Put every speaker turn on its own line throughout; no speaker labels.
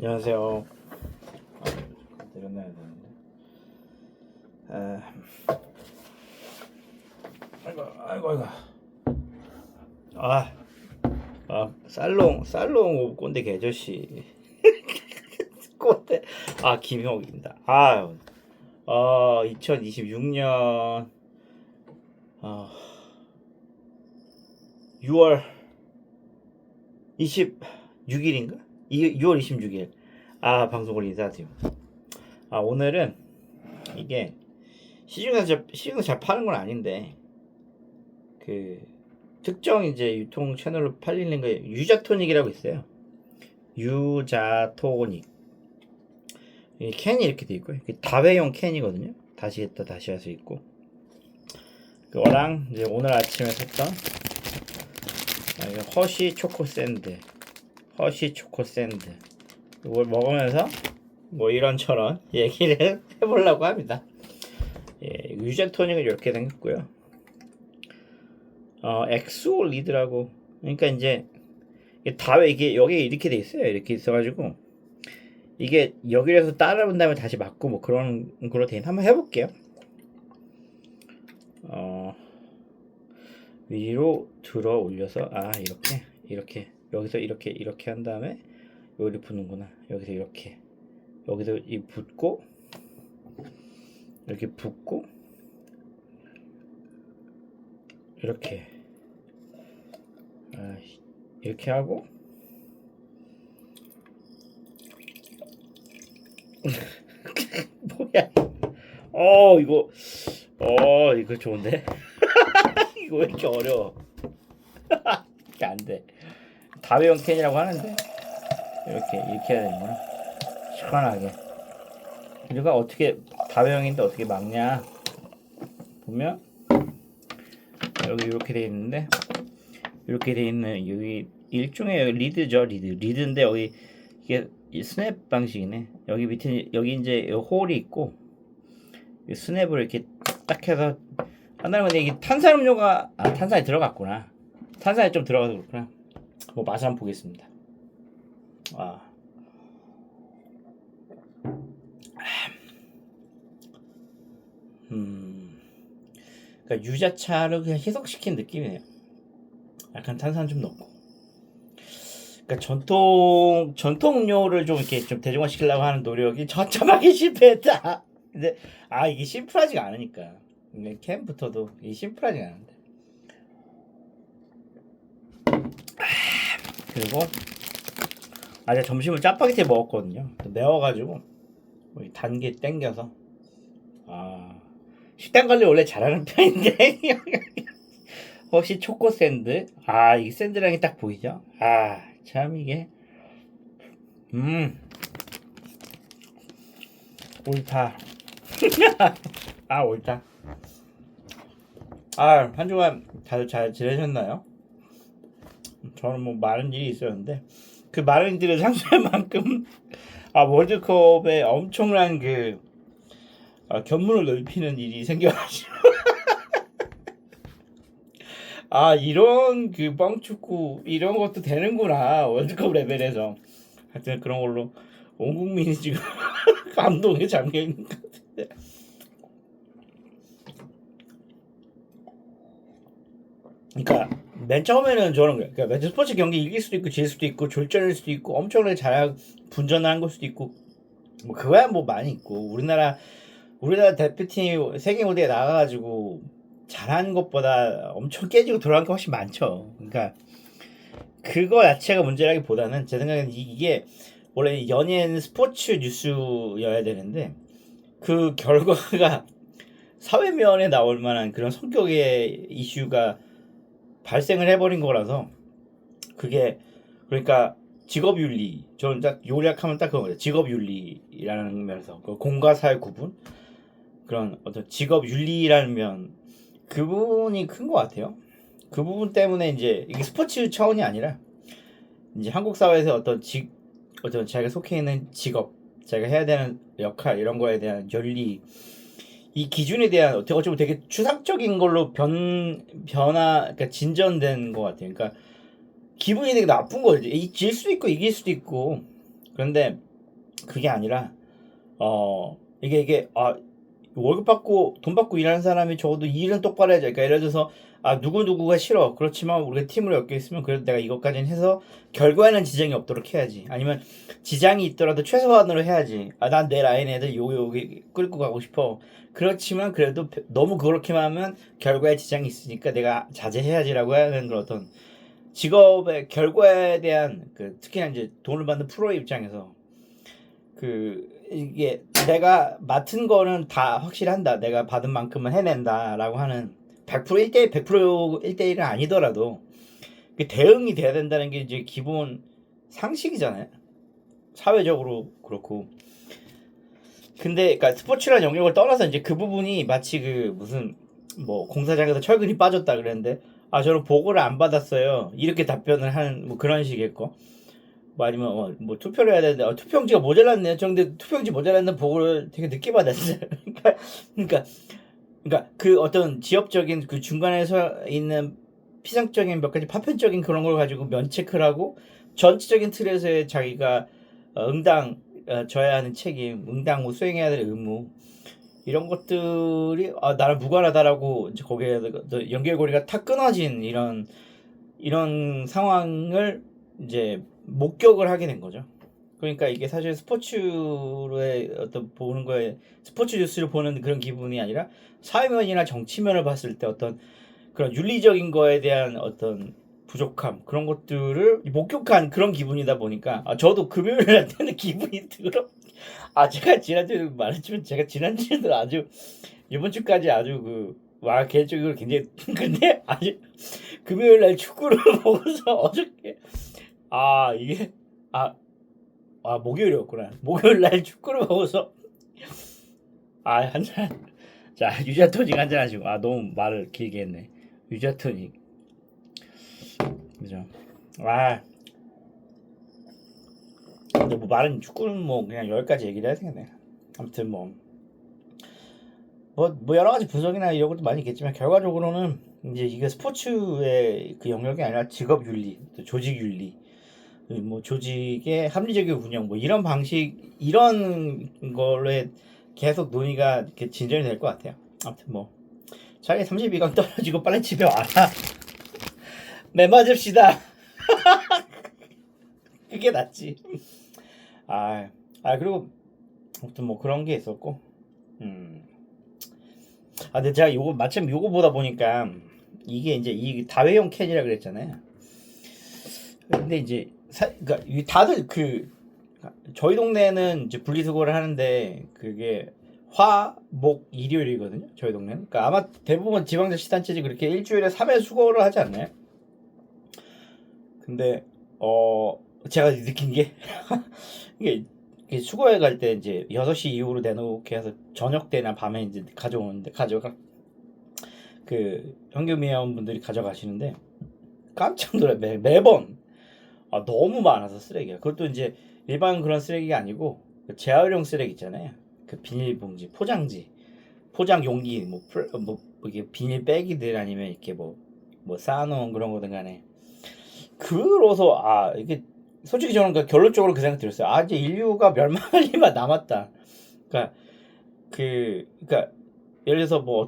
안녕하세요. 내려놔야 되는데. 아이고. 살롱 꼰대 개저씨. 꼰대. 김형욱입니다. 2026년 6월 26일인가? 6월 26일. 방송을 인사드립니다. 오늘은 이게 시중에서 잘 파는 건 아닌데 그 특정 이제 유통 채널로 팔리는 거 유자토닉이라고 있어요. 유자토닉. 이 캔이 이렇게 돼 있고요. 다회용 캔이거든요. 다시 했다 다시 할 수 있고. 그거랑 이제 오늘 아침에 샀던 허쉬 초코 샌드. 이걸 먹으면서 뭐 이런저런 얘기를 해보려고 합니다. 유자토닉은 이렇게 생겼고요. 엑소 리드라고, 그러니까 이제 이게 여기 이렇게 돼 있어요. 이렇게 있어가지고 이게 여기에서 따라본 다음에 다시 맞고 뭐 그런 걸로 돼 있는. 한번 해볼게요. 위로 들어 올려서 이렇게 여기서 이렇게 한 다음에 여기 붓는구나. 여기서 이 붓고 이렇게 붓고 이렇게 하고 뭐야 이거 좋은데. 이거 왜 이렇게 어려워. 이게 안돼. 다회용 캔이라고 하는데 이렇게 해야 되는구나. 시원하게. 그리고 어떻게 다회용인데 어떻게 막냐 보면 여기 이렇게 돼 있는데, 이렇게 돼 있는 여기 일종의 리드죠. 리드인데 여기 이게 스냅 방식이네. 여기 밑에 여기 이제 홀이 있고 스냅을 이렇게 딱 해서 한다는 건데, 이게 탄산음료가 탄산이 들어갔구나. 탄산이 좀 들어가서 그렇구나. 뭐 맛을 한번 보겠습니다. 그러니까 유자차를 그냥 희석시킨 느낌이네요. 약간 탄산 좀 넣고. 그러니까 전통 음료를 좀 이렇게 좀 대중화시키려고 하는 노력이 처참하게 실패했다. 근데 이게 심플하지가 않으니까. 캔부터도 이 심플하지가 않은데. 그리고 제가 점심을 짜파게티 먹었거든요. 매워가지고 단 게 땡겨서. 식단 관리 원래 잘하는 편인데. 혹시 초코 샌드? 이 샌드랑이 딱 보이죠? 참 이게 옳다. 옳다. 한 주간 다들 잘 지내셨나요? 저는 뭐 많은 일이 있었는데 그 많은 일을 상쇄할 만큼 월드컵에 엄청난 견문을 넓히는 일이 생겨가지고 이런 뻥축구 이런 것도 되는구나, 월드컵 레벨에서. 하여튼 그런 걸로 온 국민이 지금 감동에 잠겨 있는 것 같은데. 그러니까 맨 처음에는 저는 그러니까 매주 스포츠 경기 이길 수도 있고 질 수도 있고 졸전일 수도 있고 엄청나게 잘 분전한 걸 수도 있고 뭐 그거야 뭐 많이 있고, 우리나라 대표팀이 세계 무대에 나가가지고 잘한 것보다 엄청 깨지고 돌아간 게 훨씬 많죠. 그러니까 그거 자체가 문제라기보다는 제 생각에는 이게 원래 연예인 스포츠 뉴스여야 되는데 그 결과가 사회면에 나올 만한 그런 성격의 이슈가 발생을 해버린 거라서, 그게 그러니까 직업윤리, 저는 딱 요약하면 딱 그거예요. 직업윤리라는 면에서 공과 사의 구분, 그런 어떤 직업윤리라는 면, 그 부분이 큰 것 같아요. 그 부분 때문에 이제 이게 스포츠 차원이 아니라 이제 한국 사회에서 어떤 자기가 속해 있는 직업, 자기가 해야 되는 역할, 이런 거에 대한 윤리, 이 기준에 대한 어쩌면 되게 추상적인 걸로 그러니까 진전된 것 같아요. 그러니까 기분이 되게 나쁜 거지. 질 수도 있고 이길 수도 있고. 그런데 그게 아니라 이게 월급 받고 돈 받고 일하는 사람이 적어도 일은 똑바로 해야지. 그러니까 예를 들어서 누구누구가 싫어. 그렇지만 우리가 팀으로 엮여 있으면 그래도 내가 이것까지는 해서 결과에는 지장이 없도록 해야지. 아니면 지장이 있더라도 최소한으로 해야지. 난 내 라인 애들 여기 끌고 가고 싶어. 그렇지만 그래도 너무 그렇게만 하면 결과에 지장이 있으니까 내가 자제해야지라고 하는 그런 어떤 직업의 결과에 대한 특히나 이제 돈을 받는 프로의 입장에서 이게 내가 맡은 거는 다 확실한다. 내가 받은 만큼은 해낸다라고 하는 100% 1대1, 100% 1대1은 아니더라도 대응이 돼야 된다는 게 이제 기본 상식이잖아요. 사회적으로 그렇고. 근데 그러니까 스포츠란 영역을 떠나서 이제 그 부분이 마치 무슨 뭐 공사장에서 철근이 빠졌다 그랬는데 저는 보고를 안 받았어요. 이렇게 답변을 하는 뭐 그런 식일 거. 뭐 아니면 뭐 투표를 해야 되는데 투표용지가 모자랐네요. 근데 투표용지 모자랐는 보고를 되게 늦게 받았어요. 그러니까 그 어떤 지역적인 그 중간에 서 있는 피상적인 몇 가지 파편적인 그런 걸 가지고 면책을 하고 전체적인 틀에서의 자기가 져야 하는 책임, 뭐 수행해야 될 의무 이런 것들이 나랑 무관하다라고 이제 거기에 연결고리가 탁 끊어진 이런 상황을 이제 목격을 하게 된 거죠. 그러니까 이게 사실 스포츠의 어떤 보는 거에 스포츠 뉴스를 보는 그런 기분이 아니라 사회면이나 정치면을 봤을 때 어떤 그런 윤리적인 거에 대한 어떤 부족함 그런 것들을 목격한 그런 기분이다 보니까 저도 금요일 날 때는 기분이 들어. 제가 지난주에 말했지만 제가 지난주에도 아주 이번 주까지 아주 개인적으로 굉장히 근데 아주 금요일 날 축구를 보고서 어저께 이게 목요일이었구나. 목요일 날 축구를 보고서 한잔 자 유자토닉 한잔 하시고 너무 말을 길게 했네. 유자토닉 그죠. 근데 뭐 말은 축구는 뭐 그냥 여기까지 얘기를 해야 되겠네. 아무튼 뭐 여러 가지 분석이나 이런 것도 많이 있겠지만 결과적으로는 이제 이게 스포츠의 그 영역이 아니라 직업 윤리, 또 조직 윤리, 뭐 조직의 합리적인 운영, 뭐 이런 방식 이런 걸에 계속 논의가 이렇게 진전이 될 것 같아요. 아무튼 뭐 차라리 32강 떨어지고 빨리 집에 와라. 매 맞읍시다. 그게 낫지. 그리고 아무튼 뭐 그런 게 있었고, 근데 제가 마침 요거 보다 보니까 이게 이제 이 다회용 캔이라 그랬잖아요. 근데 이제 그러니까 다들 저희 동네는 이제 분리수거를 하는데 그게 화, 목, 일요일이거든요. 저희 동네는. 그러니까 아마 대부분 지방자치단체지 그렇게 일주일에 3회 수거를 하지 않나요? 근데 제가 느낀 게 이게 수거해 갈 때 이제 6시 이후로 내놓게 해서 저녁 때나 밤에 이제 가져가 현금회원분들이 가져가시는데 깜짝 놀라 매번 너무 많아서 쓰레기가. 그것도 이제 일반 그런 쓰레기가 아니고 재활용 쓰레기 있잖아요. 비닐봉지, 포장지, 포장 용기, 이게 비닐백이들 아니면 이렇게 뭐 쌓아놓은 그런 거든 간에. 그래서 이게 솔직히 저는 결론적으로 그 생각 들었어요. 이제 인류가 멸망할 일만 남았다. 그러니까 예를 들어서 뭐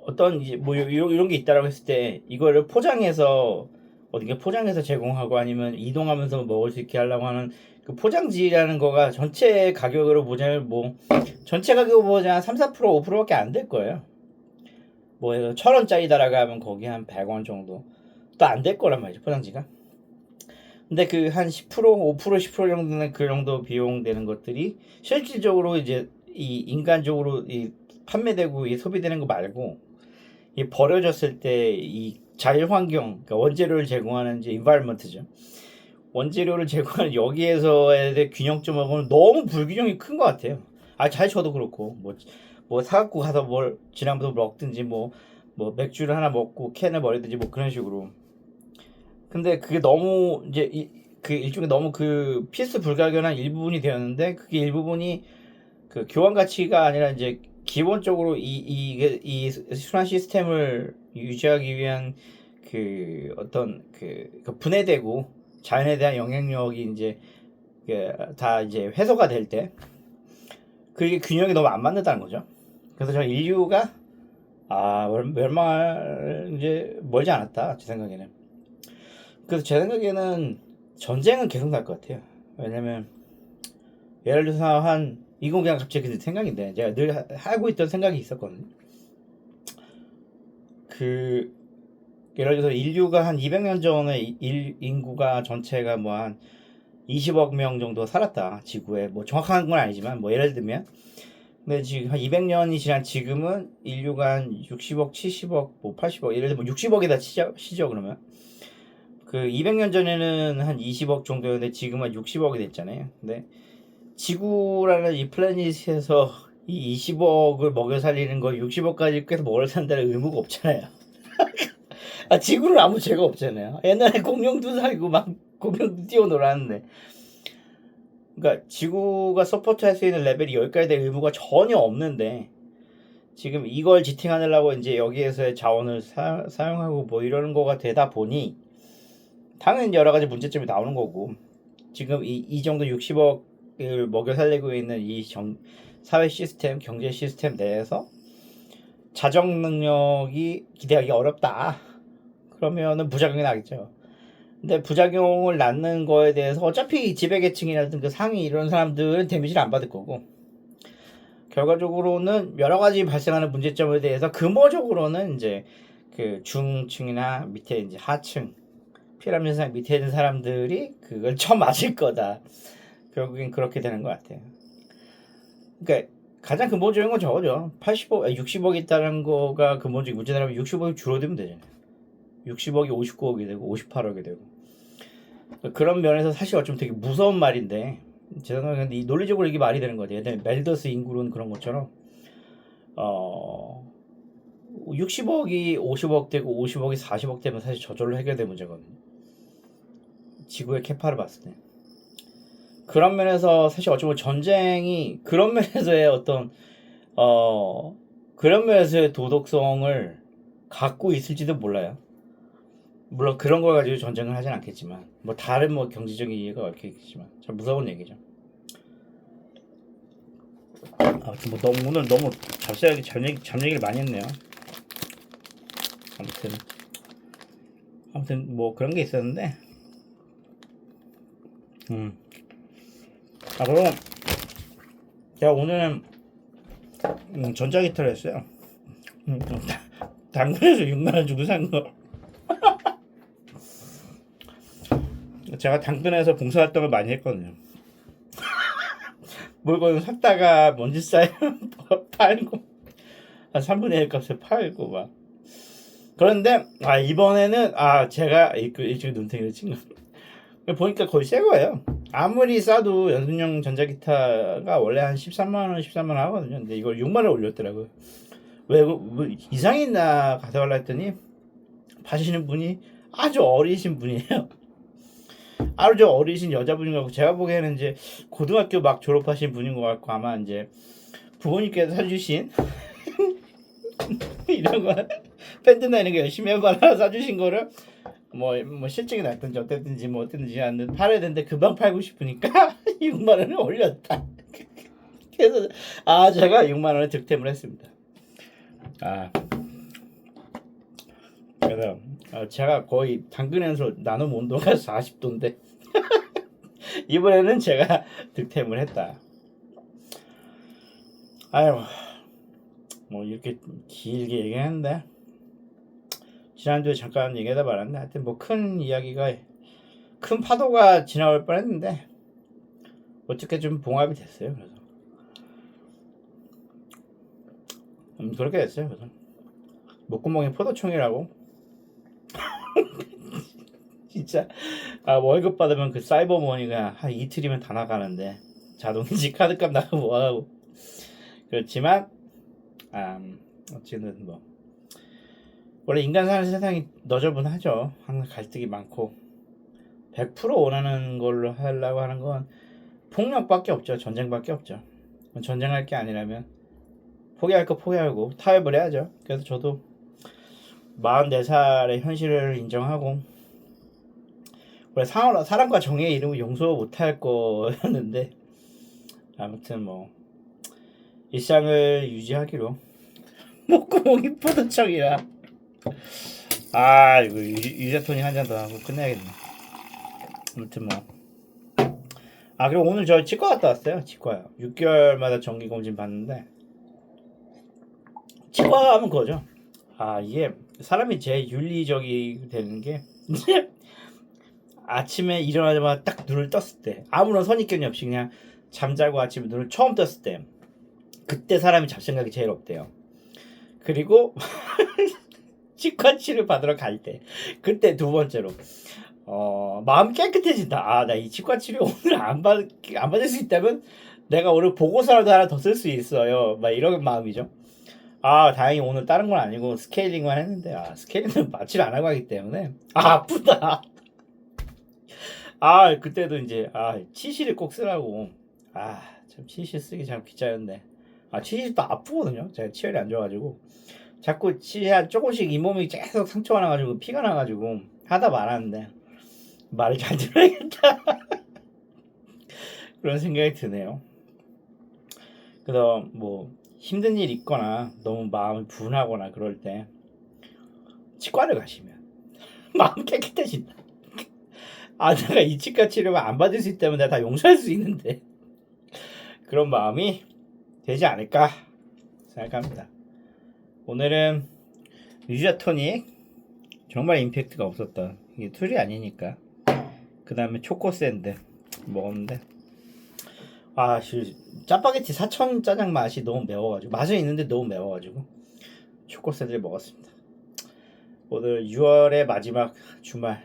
어떤 이제 뭐 이런 게 있다라고 했을 때 이거를 포장해서 어딘가 포장해서 제공하고 아니면 이동하면서 먹을 수 있게 하려고 하는 그 포장지라는 거가 전체 가격으로 보자면 뭐 전체 가격으로 보자 한 3, 4%, 5%밖에 안 될 거예요. 뭐 1,000원짜리다라고 하면 거기 한 100원 정도 또 안 될 거란 말이죠, 포장지가. 근데 한 10%, 5%, 10% 정도는 그 정도 비용 되는 것들이 실질적으로 이제 이 인간적으로 판매되고 소비되는 거 말고 버려졌을 때 이 자연환경, 그러니까 원재료를 제공하는 이제 인바이러먼트죠. 원재료를 제공하는 여기에서의 균형점하고는 너무 불균형이 큰 것 같아요. 잘 저도 그렇고 뭐 사갖고 가서 뭘 지난번에 먹든지 뭐 맥주를 하나 먹고 캔을 버리든지 뭐 그런 식으로. 근데 그게 너무 이제 일종의 너무 필수 불가결한 일부분이 되었는데 그게 일부분이 교환 가치가 아니라 이제 기본적으로 이 순환 시스템을 유지하기 위한 어떤 분해되고 자연에 대한 영향력이 이제 다 이제 회수가 될 때 그게 균형이 너무 안 맞는다는 거죠. 그래서 저 인류가 멸망 이제 멀지 않았다 제 생각에는. 그래서 제 생각에는 전쟁은 계속 날 것 같아요. 왜냐면 예를 들어서 이건 그냥 갑자기 생각인데 제가 늘 하고 있던 생각이 있었거든요. 예를 들어서 인류가 한 200년 전에 인구가 전체가 뭐 한 20억 명 정도 살았다 지구에. 뭐 정확한 건 아니지만 뭐 예를 들면 근데 지금 한 200년이 지난 지금은 인류가 한 60억, 70억, 뭐 80억 예를 들면 60억에다 치죠 그러면 그 200년 전에는 한 20억 정도였는데 지금은 60억이 됐잖아요. 근데 지구라는 이 플래닛에서 이 20억을 먹여 살리는 거 60억까지 계속 먹여 산다는 의무가 없잖아요. 지구는 아무 죄가 없잖아요. 옛날에 공룡도 살고 막 공룡도 뛰어놀았는데. 그러니까 지구가 서포트할 수 있는 레벨이 여기까지 될 의무가 전혀 없는데 지금 이걸 지탱하려고 이제 여기에서의 자원을 사용하고 뭐 이러는 거가 되다 보니 당연히 여러 가지 문제점이 나오는 거고 지금 이 정도 60억을 먹여 살리고 있는 이 사회 시스템, 경제 시스템 내에서 자정 능력이 기대하기 어렵다. 그러면은 부작용이 나겠죠. 근데 부작용을 낳는 거에 대해서 어차피 지배계층이라든 그 상위 이런 사람들은 데미지를 안 받을 거고 결과적으로는 여러 가지 발생하는 문제점에 대해서 근본적으로는 이제 그 중층이나 밑에 이제 하층 피라미드상 밑에 있는 사람들이 그걸 쳐맞을 거다. 결국엔 그렇게 되는 것 같아요. 그러니까 가장 근본적인 건 저거죠. 60억 있다는 거가 근본적인 문제라면 60억이 줄어들면 되잖아요. 60억이 59억이 되고 58억이 되고 그런 면에서 사실 어쩌면 되게 무서운 말인데 제 생각에는 이 논리적으로 이게 말이 되는 거죠. 예전에 멜더스 인구론 그런 것처럼 60억이 50억 되고 50억이 40억 되면 사실 저절로 해결될 문제거든요. 지구의 캐파를 봤을 때 그런 면에서 사실 어쩌면 전쟁이 그런 면에서의 그런 면에서의 도덕성을 갖고 있을지도 몰라요. 물론 그런 걸 가지고 전쟁을 하진 않겠지만 뭐 다른 뭐 경제적인 이해가 얽혀있겠지만 참 무서운 얘기죠. 아무튼 뭐 오늘 너무 잡생하게 잠 얘기를 많이 했네요. 아무튼 뭐 그런 게 있었는데 그럼 제가 오늘은 전자기타를 했어요. 당근에서 6만원 주고 산 거. 제가 당근에서 봉사활동을 많이 했거든요. 물건을 샀다가 먼지 쌓이면 팔고 한 3분의 1 값에 팔고 막 그런데 이번에는 제가 일찍 눈탱이를 친 거 보니까 거의 새 거예요. 아무리 싸도 연습용 전자기타가 원래 한 13만원 13만원 하거든요. 근데 이걸 6만원 올렸더라고요. 왜 뭐 이상이 있나 가져가려 했더니 파시는 분이 아주 어리신 분이에요. 아주 어리신 여자분인 것 같고 제가 보기에는 이제 고등학교 막 졸업하신 분인 것 같고 아마 이제 부모님께서 사주신 이런 거 밴드나 이런 거 열심히 해봐라 사주신 거를 뭐 실증이 났든지 어땠든지 뭐 어땠든지 하는 팔아야 되는데 금방 팔고 싶으니까 6만 원을 올렸다. 그래서 제가 6만 원을 득템을 했습니다. 그래서 제가 거의 당근에서 나눔 온도가 40도인데 이번에는 제가 득템을 했다. 뭐 이렇게 길게 얘기했는데 지난주에 잠깐 얘기하다 말았는데 하여튼 뭐 큰 이야기가 큰 파도가 지나올 뻔했는데 어떻게 좀 봉합이 됐어요. 그래서 그렇게 됐어요. 그래서 목구멍에 포도총이라고 진짜 월급 받으면 그 사이버머니가 한 이틀이면 다 나가는데 자동이지 카드값 나가고 뭐하고 그렇지만 어쨌든 뭐 원래 인간 사는 세상이 너저분하죠. 항상 갈등이 많고 100% 원하는 걸로 하려고 하는 건 폭력밖에 없죠. 전쟁밖에 없죠. 전쟁할 게 아니라면 포기할 거 포기하고 타협을 해야죠. 그래서 저도 44살의 현실을 인정하고 원래 사람과 정의의 이름은 용서 못할 거였는데 아무튼 뭐 일상을 유지하기로 목구멍이 포도청이라. 아 이거 유자토닉 한 잔 더 하고 끝내야겠네. 아무튼 뭐 그리고 오늘 저 치과 갔다 왔어요. 치과요. 6개월마다 정기검진 받는데 치과 가면 그거죠. 이게 사람이 제일 윤리적이 되는 게 아침에 일어나자마자 딱 눈을 떴을 때 아무런 선입견이 없이 그냥 잠자고 아침에 눈을 처음 떴을 때 그때 사람이 잡생각이 제일 없대요. 그리고 치과 치료 받으러 갈 때 그때 두 번째로 마음 깨끗해진다. 나 이 치과 치료 오늘 안 받을 수 있다면 내가 오늘 보고서라도 하나 더 쓸 수 있어요. 막 이런 마음이죠. 다행히 오늘 다른 건 아니고 스케일링만 했는데 스케일링은 마취를 안 하고 하기 때문에 아프다. 그때도 이제 치실을 꼭 쓰라고. 참 치실 쓰기 참 귀찮은데 치실도 아프거든요. 제가 치열이 안 좋아가지고 자꾸 치실 조금씩 잇몸이 계속 상처가 나가지고 피가 나가지고 하다 말았는데 말을 잘 들어야겠다. 그런 생각이 드네요. 그래서 뭐 힘든 일 있거나 너무 마음이 분하거나 그럴 때 치과를 가시면 마음 깨끗해진다. 내가 이 치과 치료만 안 받을 수 있다면 내가 다 용서할 수 있는데 그런 마음이 되지 않을까 생각합니다. 오늘은 유자토닉 정말 임팩트가 없었다. 이게 툴이 아니니까. 그 다음에 초코샌드 먹었는데 짜파게티 사천 짜장 맛이 너무 매워가지고 맛은 있는데 너무 매워가지고 초코샌드를 먹었습니다. 오늘 6월의 마지막 주말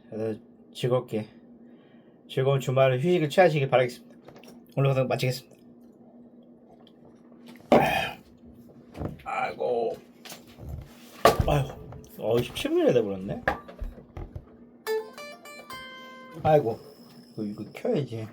그래서 즐거운 주말 휴식을 취하시길 바라겠습니다. 오늘 영상 마치겠습니다. 아이고 17분이 돼버렸네. 아이고 이거 켜야지.